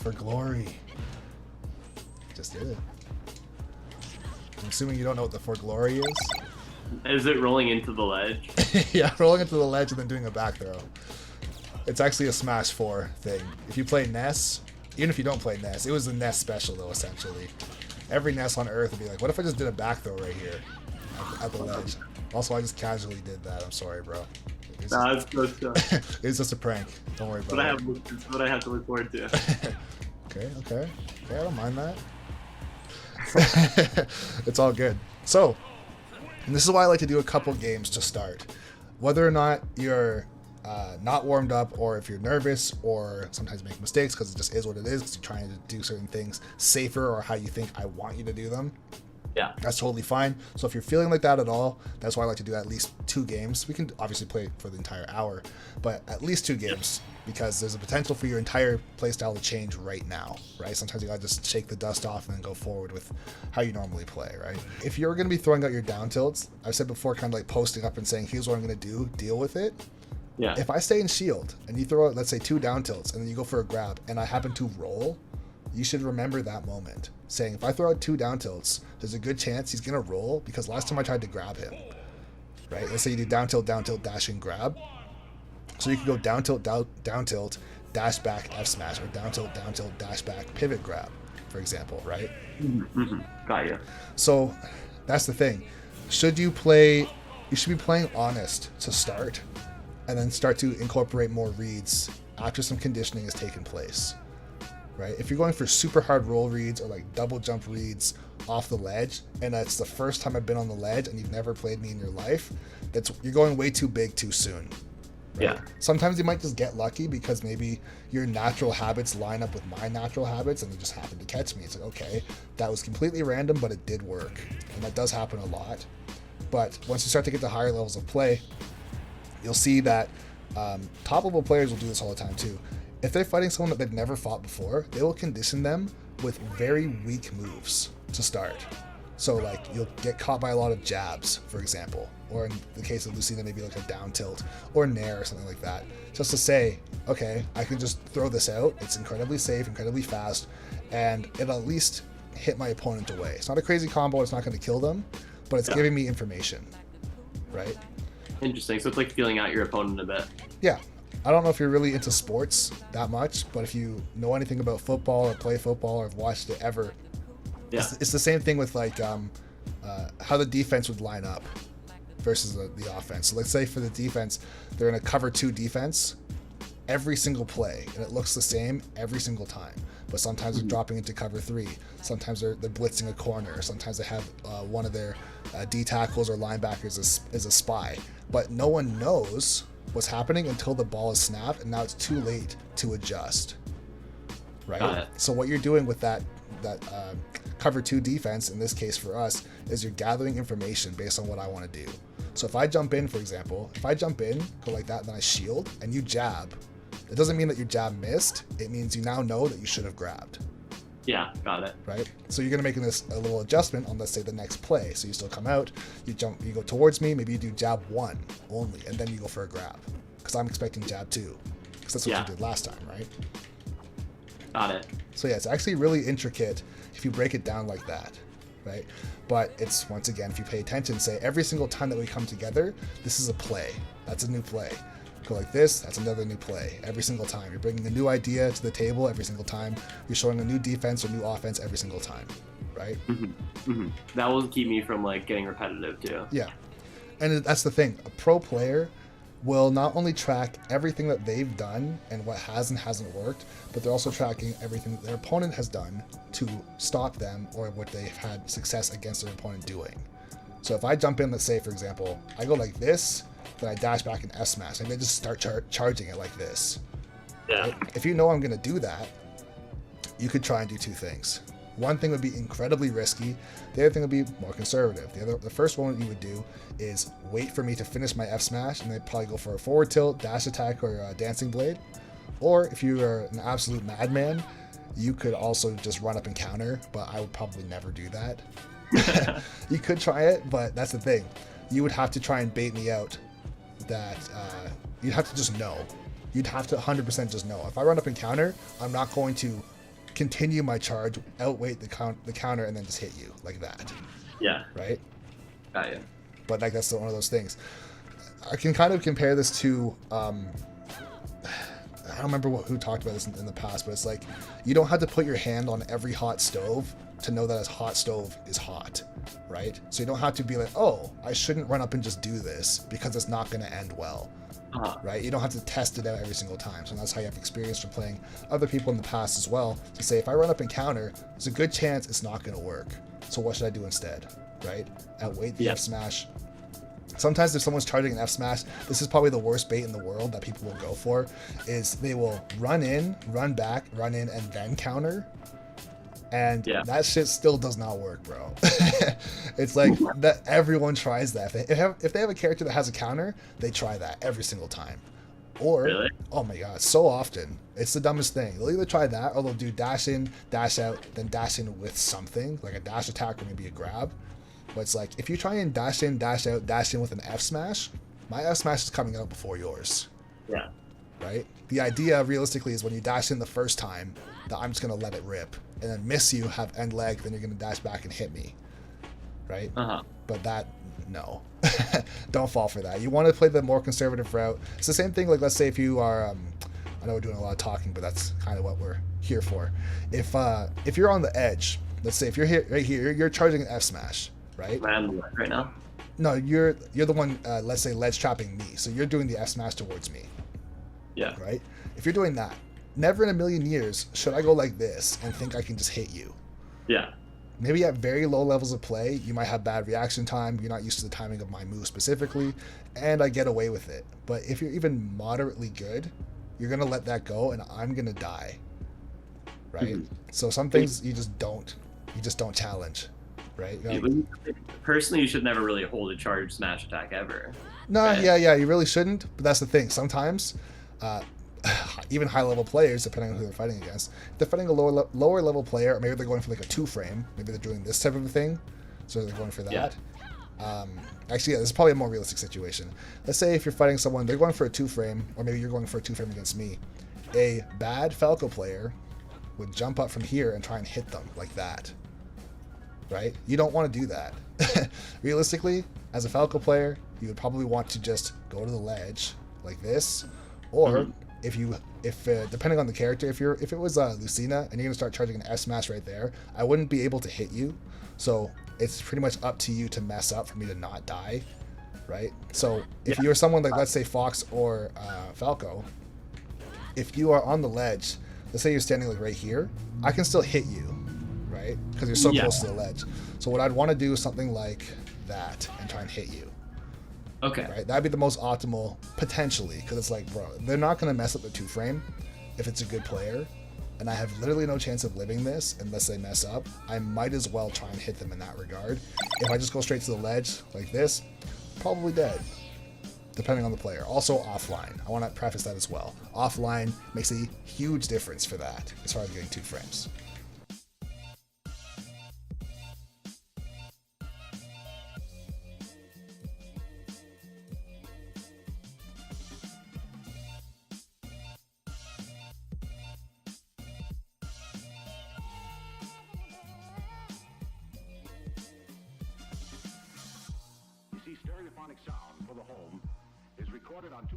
for glory. Just did it. I'm assuming you don't know what the for glory is. Is it rolling into the ledge? Yeah, rolling into the ledge and then doing a back throw. It's actually a Smash 4 thing. If you play NES, even if you don't play NES, it was a NES special though, essentially. Every NES on Earth would be like, what if I just did a back throw right here at the ledge? Also, I just casually did that. I'm sorry, bro. Nah, it's good stuff. It was just a prank. Don't worry about it. That's what I have to look forward to. Okay, I don't mind that. It's all good. So, and this is why I like to do a couple games to start. Whether or not you're not warmed up, or if you're nervous, or sometimes make mistakes because it just is what it is, because you're trying to do certain things safer or how you think I want you to do them. Yeah. That's totally fine. So if you're feeling like that at all, that's why I like to do at least 2 games. We can obviously play for the entire hour, but at least 2 games, because there's a potential for your entire playstyle to change right now, right? Sometimes you gotta just shake the dust off and then go forward with how you normally play, right? If you're gonna be throwing out your down tilts, I've said before, kind of like posting up and saying, here's what I'm gonna do, deal with it. Yeah. If I stay in shield and you throw out, let's say 2 down tilts, and then you go for a grab and I happen to roll, you should remember that moment. Saying, if I throw out 2 down tilts, there's a good chance he's going to roll, because last time I tried to grab him, right? Let's say you do down tilt, dash, and grab. So you can go down tilt, dash back, F smash, or down tilt, dash back, pivot grab, for example, right? Mm-hmm. Got you. So that's the thing. You should be playing honest to start, and then start to incorporate more reads after some conditioning has taken place. Right? If you're going for super hard roll reads or like double jump reads off the ledge, and that's the first time I've been on the ledge and you've never played me in your life, you're going way too big too soon. Right? Yeah. Sometimes you might just get lucky because maybe your natural habits line up with my natural habits and you just happen to catch me. It's like, okay, that was completely random, but it did work. And that does happen a lot. But once you start to get to higher levels of play, you'll see that top level players will do this all the time too. If they're fighting someone that they've never fought before, they will condition them with very weak moves to start. So like you'll get caught by a lot of jabs, for example, or in the case of Lucina, maybe like a down tilt or nair or something like that. Just to say, okay, I can just throw this out. It's incredibly safe, incredibly fast, and it'll at least hit my opponent away. It's not a crazy combo. It's not going to kill them, but it's giving me information, right? Interesting. So it's like feeling out your opponent a bit. Yeah. I don't know if you're really into sports that much, but if you know anything about football or play football or have watched it ever, it's the same thing with like how the defense would line up versus the offense. So let's say for the defense, they're in a cover 2 defense every single play, and it looks the same every single time. But sometimes they're dropping into cover 3. Sometimes they're blitzing a corner. Sometimes they have one of their D tackles or linebackers is a spy. But no one knows what's happening until the ball is snapped, and now it's too late to adjust, right? So what you're doing with that cover 2 defense, in this case for us, is you're gathering information based on what I want to do. So if I jump in, for example, go like that, then I shield, and you jab, it doesn't mean that your jab missed. It means you now know that you should have grabbed. Yeah, got it. Right? So you're going to make a little adjustment on, let's say, the next play. So you still come out, you go towards me, maybe you do jab 1 only, and then you go for a grab. Because I'm expecting jab 2. Because that's what you did last time, right? Got it. So yeah, it's actually really intricate if you break it down like that, right? But it's, once again, if you pay attention, say every single time that we come together, this is a play. That's a new play. Go like this, that's another new play. Every single time. You're bringing a new idea to the table every single time. You're showing a new defense or new offense every single time, right? That will keep me from like getting repetitive too. Yeah. And that's the thing. A pro player will not only track everything that they've done and what has and hasn't worked, but they're also tracking everything that their opponent has done to stop them or what they've had success against their opponent doing. So if I jump in, let's say, for example, I go like this, then I dash back and S smash, and they just start charging it like this. Yeah. Right? If you know I'm going to do that, you could try and do 2 things. One thing would be incredibly risky. The other thing would be more conservative. The first one you would do is wait for me to finish my F smash, and then probably go for a forward tilt, dash attack, or a dancing blade. Or if you are an absolute madman, you could also just run up and counter, but I would probably never do that. You could try it, but that's the thing. You would have to try and bait me out. That you'd have to just know. You'd have to 100% just know. If I run up and counter, I'm not going to continue my charge, outweight the counter, and then just hit you like that. Yeah. Right? Got you. But like that's one of those things. I can kind of compare this to I don't remember who talked about this in the past, but it's like you don't have to put your hand on every hot stove to know that a hot stove is hot, right? So you don't have to be like, oh, I shouldn't run up and just do this because it's not going to end well, right? You don't have to test it out every single time. So that's how you have experience from playing other people in the past as well, to say if I run up and counter, there's a good chance it's not going to work. So what should I do instead, right? Outweight the F smash. Sometimes if someone's charging an F smash, this is probably the worst bait in the world that people will go for, is they will run in, run back, run in, and then counter. And that shit still does not work, bro. It's like that everyone tries that. If they have a character that has a counter, they try that every single time. Or, oh my god, so often. It's the dumbest thing. They'll either try that, or they'll do dash in, dash out, then dash in with something, like a dash attack or maybe a grab. But it's like, if you try and dash in, dash out, dash in with an F smash, my F smash is coming out before yours. Yeah. Right? The idea, realistically, is when you dash in the first time, that I'm just going to let it rip. And then miss you, have end leg, then you're going to dash back and hit me. Right? But that, no. Don't fall for that. You want to play the more conservative route. It's the same thing, like, let's say if you are, I know we're doing a lot of talking, but that's kind of what we're here for. If you're on the edge, let's say if you're here, right here, you're charging an F smash. Right? Right now? No, you're the one, let's say, ledge trapping me. So you're doing the F smash towards me. Yeah. Right? If you're doing that, never in a million years should I go like this and think I can just hit you. Yeah. Maybe at very low levels of play, you might have bad reaction time. You're not used to the timing of my move specifically, and I get away with it. But if you're even moderately good, you're going to let that go, and I'm going to die. Right? So some things you just don't challenge. Right? Personally, you should never really hold a charged smash attack ever. No, right? Yeah, you really shouldn't. But that's the thing. Sometimes, even high-level players, depending on who they're fighting against, if they're fighting a lower-level player, or maybe they're going for like a 2-frame, maybe they're doing this type of a thing, so they're going for that. Actually, this is probably a more realistic situation. Let's say if you're fighting someone, they're going for a 2-frame, or maybe you're going for a 2-frame against me. A bad Falco player would jump up from here and try and hit them like that. Right? You don't want to do that. Realistically, as a Falco player, you would probably want to just go to the ledge like this, or if depending on the character, if it was Lucina and you're gonna start charging an F smash right there, I wouldn't be able to hit you. So it's pretty much up to you to mess up for me to not die, right? So if you're someone like, let's say, Fox or Falco, if you are on the ledge, let's say you're standing like right here, I can still hit you. Right? Because you're so close to the ledge. So what I'd want to do is something like that and try and hit you. Okay. Right? That'd be the most optimal, potentially, because it's like, bro, they're not going to mess up the 2-frame if it's a good player, and I have literally no chance of living this unless they mess up. I might as well try and hit them in that regard. If I just go straight to the ledge like this, probably dead, depending on the player. Also offline. I want to preface that as well. Offline makes a huge difference for that as far as getting 2 frames. Stereophonic sound for the home is recorded on 2